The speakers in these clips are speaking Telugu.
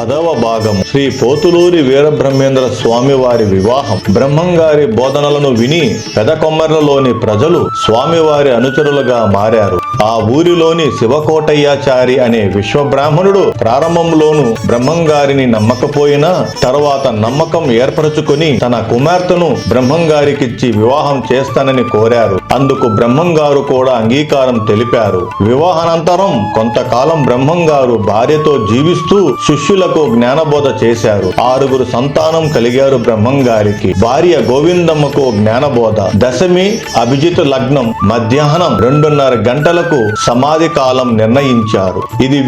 10వ భాగం శ్రీ పోతులూరి వీరబ్రహ్మేంద్ర స్వామి వారి వివాహం. బ్రహ్మంగారి బోధనలను విని పెదకొమ్మర్లలోని ప్రజలు స్వామివారి అనుచరులుగా మారారు. ఆ ఊరిలోని శివకోటయ్యాచారి అనే విశ్వబ్రాహ్మణుడు ప్రారంభంలోను బ్రహ్మంగారిని నమ్మకపోయినా తర్వాత నమ్మకం ఏర్పరచుకుని తన కుమార్తెను బ్రహ్మంగారికిచ్చి వివాహం చేస్తానని కోరారు. అందుకు బ్రహ్మంగారు కూడా అంగీకారం తెలిపారు. వివాహానంతరం కొంతకాలం బ్రహ్మంగారు భార్యతో జీవిస్తూ శిష్యులకు జ్ఞానబోధ చేశారు. 6 సంతానం కలిగారు బ్రహ్మంగారికి. భార్య గోవిందమ్మకు జ్ఞానబోధ. దశమి అభిజిత్ లగ్నం మధ్యాహ్నం 2:30 గంటలకు సమాధి కాలం నిర్ణయించారు. ఇది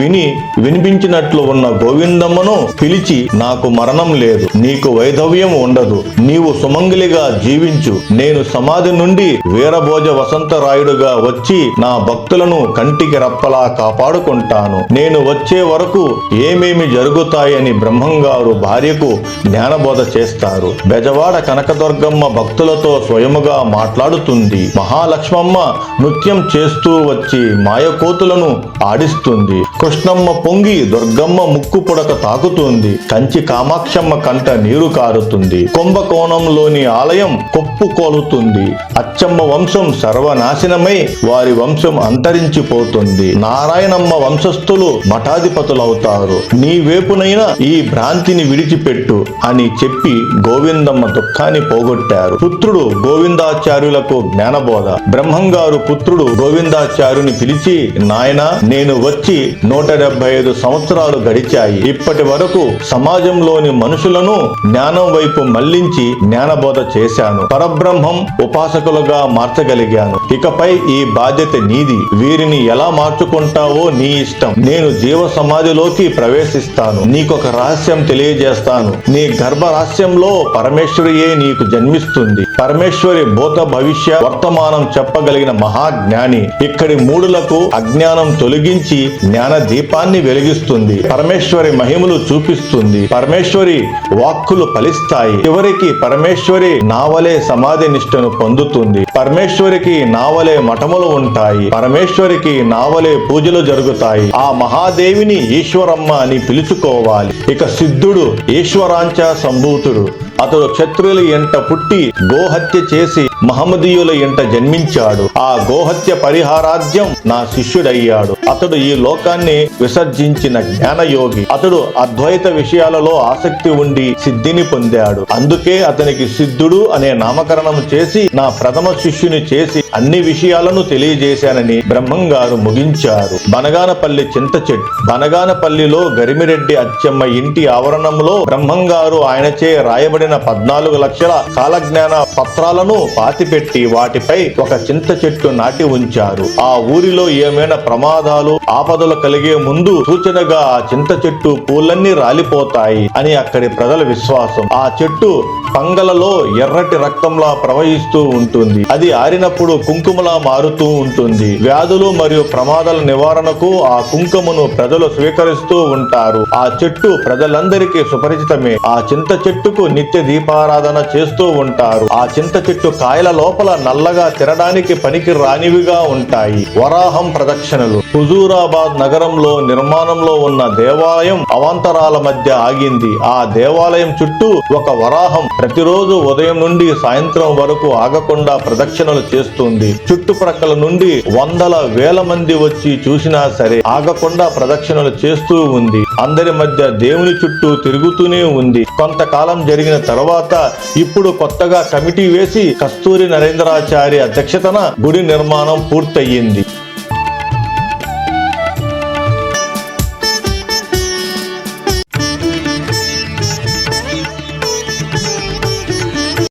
వినిపించినట్లు ఉన్న గోవిందమ్మను పిలిచి, నాకు మరణం లేదు, నీకు వైధవ్యం ఉండదు, నీవు సుమంగలిగా జీవించు. నేను సమాధి నుండి వీరభోజ వసంతరాయుడుగా వచ్చి నా భక్తులను కంటికి రప్పలా కాపాడుకుంటాను. నేను వచ్చే వరకు ఏమేమి జరుగుతాయని బ్రహ్మంగారు భార్యకు జ్ఞానబోధ చేస్తారు. బెజవాడ కనకదుర్గమ్మ భక్తులతో స్వయముగా మాట్లాడుతుంది. మహాలక్ష్మమ్మ నృత్యం చేస్తూ వచ్చి మాయకోతులను ఆడిస్తుంది. కృష్ణమ్మ పొంగి దుర్గమ్మ ముక్కు పుడక తాకుతుంది. కంచి కామాక్షమ్మ కంట నీరు కారుతుంది. కుంభకోణంలోని ఆలయం కొప్పుకోలుతుంది. అచ్చమ్మ వంశం సర్వనాశనమై వారి వంశం అంతరించిపోతుంది. నారాయణమ్మ వంశస్థులు మఠాధిపతులవుతారు. నీ వేపునైనా ఈ భ్రాంతిని విడిచిపెట్టు అని చెప్పి గోవిందమ్మ దుఃఖాన్ని పోగొట్టారు. పుత్రుడు గోవిందాచార్యులకు జ్ఞానబోధ. బ్రహ్మంగారు పుత్రుడు గోవిందాచార్యుని పిలిచి, నాయనా, నేను వచ్చి 175 సంవత్సరాలు గడిచాయి. ఇప్పటి వరకు సమాజంలోని మనుషులను జ్ఞానం వైపు మళ్లించి జ్ఞానబోధ చేశాను. పరబ్రహ్మం ఉపాసకులుగా మార్చగలిగాను. ఇకపై ఈ బాధ్యత నీది. వీరిని ఎలా మార్చుకుంటావో నీ ఇష్టం. నేను జీవ సమాధిలోకి ప్రవేశిస్తాను. నీకొక రహస్యం తెలియజేస్తాను. నీ గర్భ రహస్యంలో పరమేశ్వరియే నీకు జన్మిస్తుంది. పరమేశ్వరి భూత భవిష్య వర్తమానం చెప్పగలిగిన మహాజ్ఞాని. ఇక్కడి మూడులకు అజ్ఞానం తొలగించి జ్ఞాన దీపాన్ని వెలిగిస్తుంది. పరమేశ్వరి మహిమలు చూపిస్తుంది. పరమేశ్వరి వాక్కులు ఫలిస్తాయి. చివరికి పరమేశ్వరి నావలే సమాధి నిష్టను పొందుతుంది. పరమేశ్వరికి నావలే మఠములు ఉంటాయి. పరమేశ్వరికి నావలే పూజలు జరుగుతాయి. ఆ మహాదేవిని ఈశ్వరమ్మ అని పిలుచుకోవాలి. ఇక సిద్ధుడు ఈశ్వరాంచ సంభూతుడు. అతడు క్షత్రియుల ఎంట పుట్టి గోహత్య చేసి మహమ్మదీయుల ఎంట జన్మించాడు. ఆ గోహత్య పరిహారార్థం నా శిష్యుడయ్యాడు. అతడు ఈ లోకాన్ని విసర్జించిన జ్ఞానయోగి. అతడు అద్వైత విషయాలలో ఆసక్తి ఉండి సిద్ధిని పొందాడు. అందుకే అతనికి సిద్ధుడు అనే నామకరణం చేసి నా ప్రథమ శిష్యుని చేసి అన్ని విషయాలను తెలియజేశానని బ్రహ్మంగారు ముగించారు. బనగానపల్లి చింత చెట్టు. బనగానపల్లిలో గరిమిరెడ్డి అచ్చమ్మ ఇంటి ఆవరణంలో బ్రహ్మంగారు ఆయనచే రాయబడిన 14 లక్షల కాలజ్ఞాన పత్రాలను పాతిపెట్టి వాటిపై ఒక చింత చెట్టు నాటి ఉంచారు. ఆ ఊరిలో ఏమైనా ప్రమాదాలు ఆపదలు కలిగే ముందు సూచనగా ఆ చింత చెట్టు పూలన్నీ రాలిపోతాయి అని అక్కడి ప్రజల విశ్వాసం. ఆ చెట్టు పంగలలో ఎర్రటి రక్తంలా ప్రవహిస్తూ ఉంటుంది. అది ఆరినప్పుడు కుంకుమలా మారుతూ ఉంటుంది. వ్యాధులు మరియు ప్రమాదాల నివారణకు ఆ కుంకుమను ప్రజలు స్వీకరిస్తూ ఉంటారు. ఆ చెట్టు ప్రజలందరికీ సుపరిచితమే. ఆ చింత చెట్టుకు నిత్య దీపారాధన చేస్తూ ఉంటారు. ఆ చింత చెట్టు కాయల లోపల నల్లగా తినడానికి పనికి రానివిగా ఉంటాయి. వరాహం ప్రదక్షిణలు. హుజూరాబాద్ నగరంలో నిర్మాణంలో ఉన్న దేవాలయం అవాంతరాల మధ్య ఆగింది. ఆ దేవాలయం చుట్టూ ఒక వరాహం ప్రతిరోజు ఉదయం నుండి సాయంత్రం వరకు ఆగకుండా ప్రదక్షిణలు చేస్తుంది. చుట్టుప్రక్కల నుండి వందల వేల మంది వచ్చి చూసినా సరే ఆగకుండా ప్రదక్షిణలు చేస్తూ ఉంది. అందరి మధ్య దేవుని చుట్టూ తిరుగుతూనే ఉంది. కొంతకాలం జరిగిన తర్వాత ఇప్పుడు కొత్తగా కమిటీ వేసి కస్తూరి నరేంద్రాచారి అధ్యక్షతన గుడి నిర్మాణం పూర్తయింది.